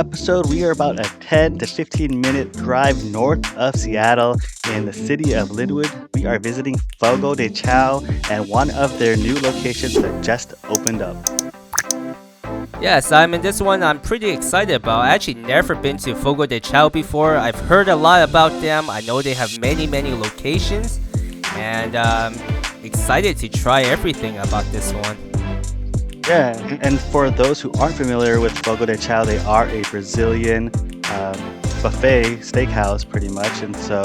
episode, we are about a 10 to 15 minute drive north of Seattle in the city of Lynnwood. We are visiting Fogo De Chao and one of their new locations that just opened up. Yeah, Simon, this one I'm pretty excited about. I actually never been to Fogo de Chao before. I've heard a lot about them. I know they have many locations, and excited to try everything about this one. Yeah, and for those who aren't familiar with Fogo de Chao, they are a Brazilian buffet steakhouse pretty much. And so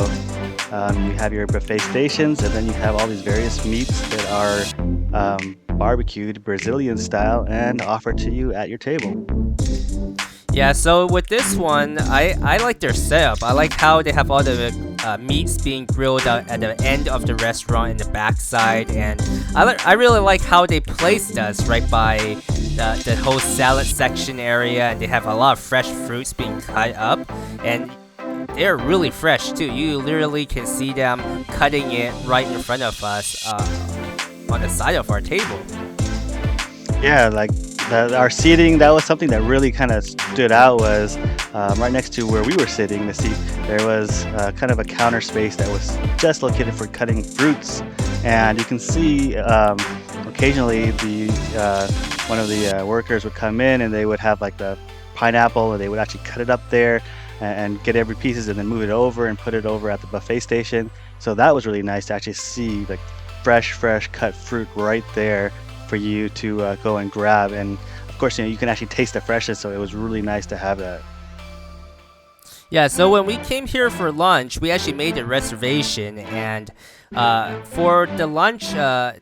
you have your buffet stations, and then you have all these various meats that are barbecued Brazilian style and offered to you at your table. Yeah, so with this one, I like their setup. I like how they have all the meats being grilled out at the end of the restaurant in the backside, and I really like how they placed us right by the whole salad section area, and they have a lot of fresh fruits being cut up, and they're really fresh too. You literally can see them cutting it right in front of us on the side of our table. Yeah, like our seating, that was something that really kind of stood out. Was right next to where we were sitting, the seat, there was kind of a counter space that was just located for cutting fruits, and you can see occasionally one of the workers would come in and they would have like the pineapple, and they would actually cut it up there and get every pieces and then move it over and put it over at the buffet station. So that was really nice to actually see like fresh cut fruit right there for you to go and grab. And of course, you can actually taste the freshness, so it was really nice to have that. Yeah, so when we came here for lunch, we actually made a reservation, and for the lunch,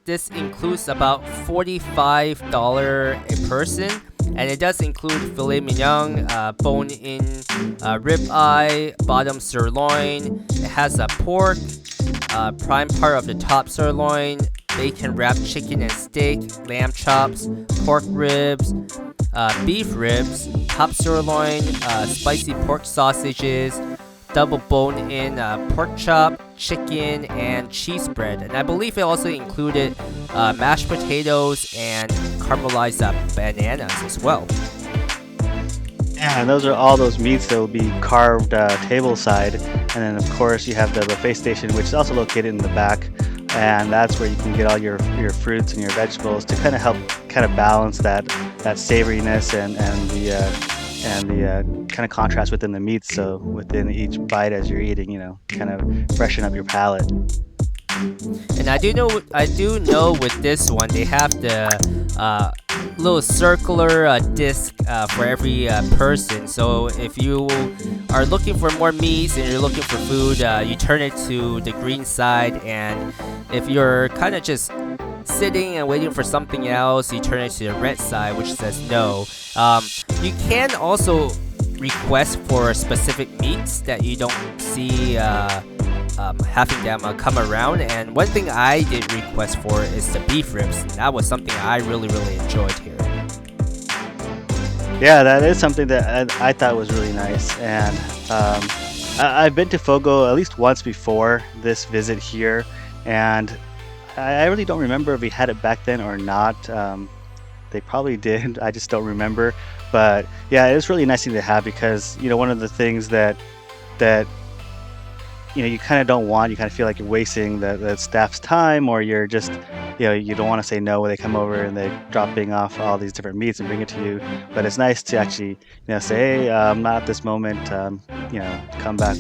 this includes about $45 a person, and it does include filet mignon, bone-in ribeye, bottom sirloin. It has a pork, prime part of the top sirloin, bacon wrapped chicken and steak, lamb chops, pork ribs, beef ribs, top sirloin, spicy pork sausages, double bone-in pork chop, chicken, and cheese bread. And I believe it also included mashed potatoes and caramelized bananas as well. Yeah, and those are all those meats that will be carved tableside. And then of course you have the buffet station, which is also located in the back, and that's where you can get all your fruits and your vegetables to kind of help balance that savoriness and the kind of contrast within the meats. So within each bite as you're eating, kind of freshen up your palate. And I do know with this one they have the little circular disc for every person. So if you are looking for more meats and you're looking for food, you turn it to the green side, and if you're kind of just sitting and waiting for something else, you turn it to the red side, which says no. You can also request for specific meats that you don't see having them come around, and one thing I did request for is the beef ribs. That was something I really enjoyed here. Yeah, that is something that I thought was really nice, and I've been to Fogo at least once before this visit here, and I really don't remember if we had it back then or not. They probably did, I just don't remember. But yeah, it was really nice thing to have, because one of the things that you kind of don't want, you kind of feel like you're wasting the staff's time, or you're just you don't want to say no when they come over and they're dropping off all these different meats and bring it to you. But it's nice to actually say, hey, not at this moment, come back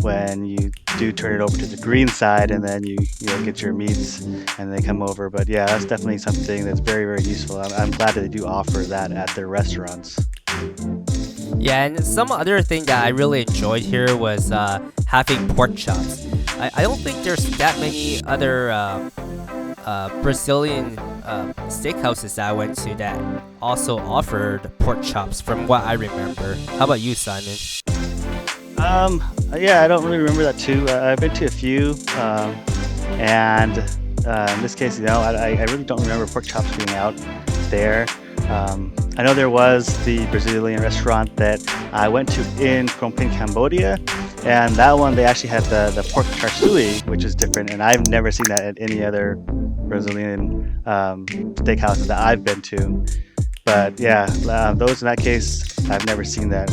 when you do turn it over to the green side, and then you get your meats and they come over. But yeah, that's definitely something that's very useful. I'm glad that they do offer that at their restaurants. Yeah, and some other thing that I really enjoyed here was having pork chops. I don't think there's that many other Brazilian steakhouses that I went to that also offered pork chops, from what I remember. How about you, Simon? Yeah, I don't really remember that too. I've been to a few, and in this case, I really don't remember pork chops being out there. I know there was the Brazilian restaurant that I went to in Phnom Penh, Cambodia, and that one they actually had the pork char siu, which is different, and I've never seen that at any other Brazilian steakhouses that I've been to. But yeah, those in that case, I've never seen that.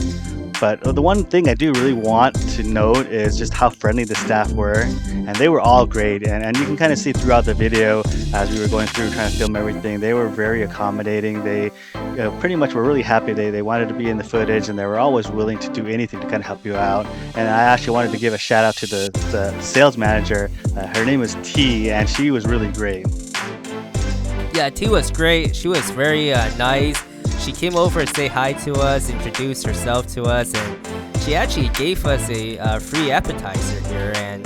But the one thing I do really want to note is just how friendly the staff were, and they were all great. And you can kind of see throughout the video as we were going through trying to film everything, they were very accommodating. They pretty much were really happy. They wanted to be in the footage, and they were always willing to do anything to kind of help you out. And I actually wanted to give a shout out to the sales manager. Her name was T, and she was really great. Yeah, T was great. She was very nice. She came over to say hi to us, introduced herself to us, and she actually gave us a free appetizer here, and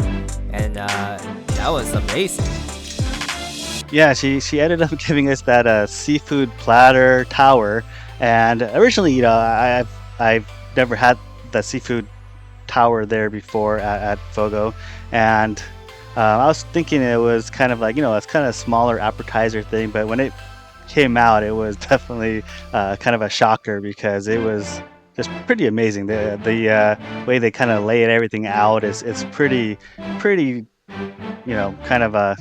that was amazing. Yeah, she ended up giving us that seafood platter tower, and originally, I've never had the seafood tower there before at Fogo, and I was thinking it was kind of like, it's kind of a smaller appetizer thing, but when it came out, it was definitely kind of a shocker because it was just pretty amazing. The way they kind of lay everything out is pretty kind of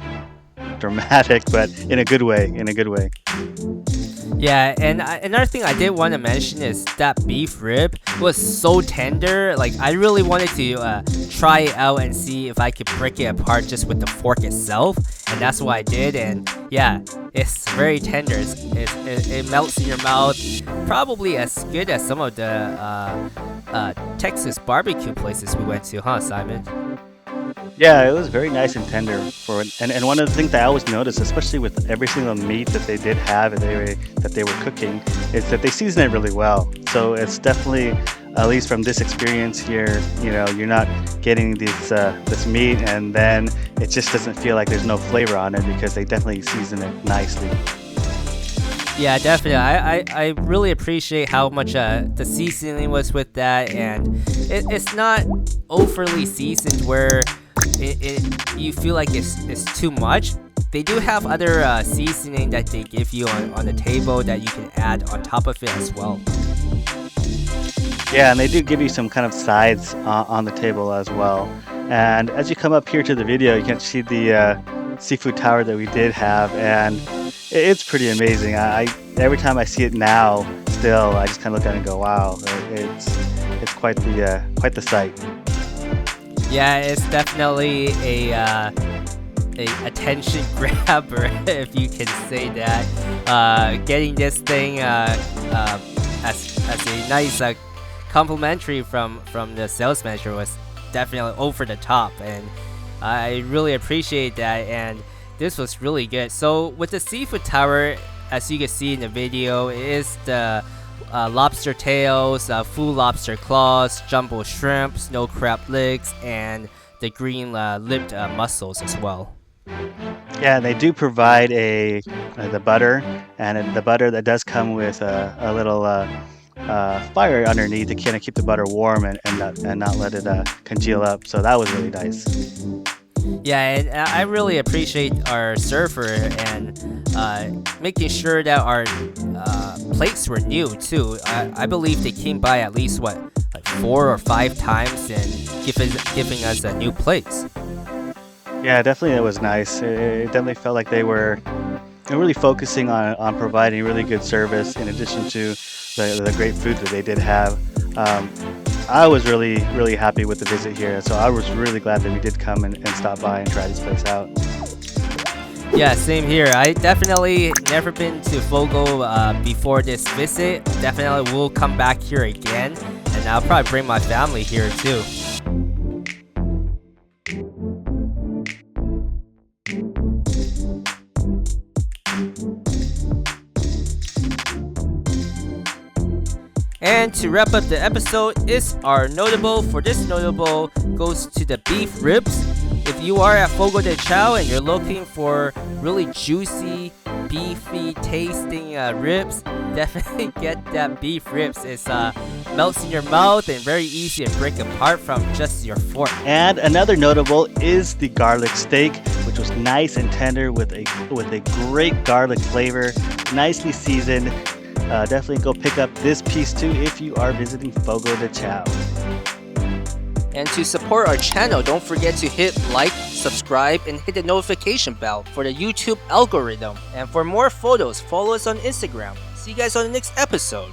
dramatic, but in a good way. Yeah, and another thing I did want to mention is that beef rib was so tender. Like, I really wanted to try it out and see if I could break it apart just with the fork itself, and that's what I did. And yeah, it's very tender. It melts in your mouth, probably as good as some of the Texas barbecue places we went to, huh, Simon? Yeah, it was very nice and tender and one of the things that I always noticed, especially with every single meat that they did have and that they were cooking, is that they season it really well. So it's definitely, at least from this experience here, you're not getting this meat and then it just doesn't feel like there's no flavor on it because they definitely season it nicely. Yeah, definitely. I really appreciate how much the seasoning was with that, and it's not overly seasoned where you feel like it's too much. They do have other seasoning that they give you on the table that you can add on top of it as well. Yeah, and they do give you some kind of sides on the table as well. And as you come up here to the video, you can see the seafood tower that we did have, and it's pretty amazing. Every time I see it now, still, I just kind of look at it and go, "Wow, it's quite the sight." Yeah, it's definitely a attention grabber, if you can say that. Getting this thing as a nice complimentary from the sales manager was definitely over the top, and I really appreciate that. And this was really good. So with the seafood tower, as you can see in the video, it is the lobster tails, full lobster claws, jumbo shrimp, snow crab legs, and the green lipped mussels as well. Yeah, they do provide the butter, and the butter that does come with a little fire underneath to kind of keep the butter warm and not let it congeal up. So that was really nice. Yeah, and I really appreciate our server and making sure that our plates were new too. I believe they came by at least 4 or 5 times and giving us new plates. Yeah, definitely it was nice. It definitely felt like they were really focusing on providing really good service in addition to the great food that they did have. I was really, really happy with the visit here, so I was really glad that we did come and stop by and try this place out. Yeah, same here. I definitely never been to Fogo before this visit. Definitely will come back here again, and I'll probably bring my family here too. And to wrap up the episode is our notable. For this notable goes to the beef ribs. If you are at Fogo De Chao and you're looking for really juicy, beefy tasting ribs, definitely get that beef ribs. It melts in your mouth and very easy to break apart from just your fork. And another notable is the garlic steak, which was nice and tender with a great garlic flavor, nicely seasoned. Definitely go pick up this piece too if you are visiting Fogo De Chao. And to support our channel, don't forget to hit like, subscribe, and hit the notification bell for the YouTube algorithm. And for more photos, follow us on Instagram. See you guys on the next episode.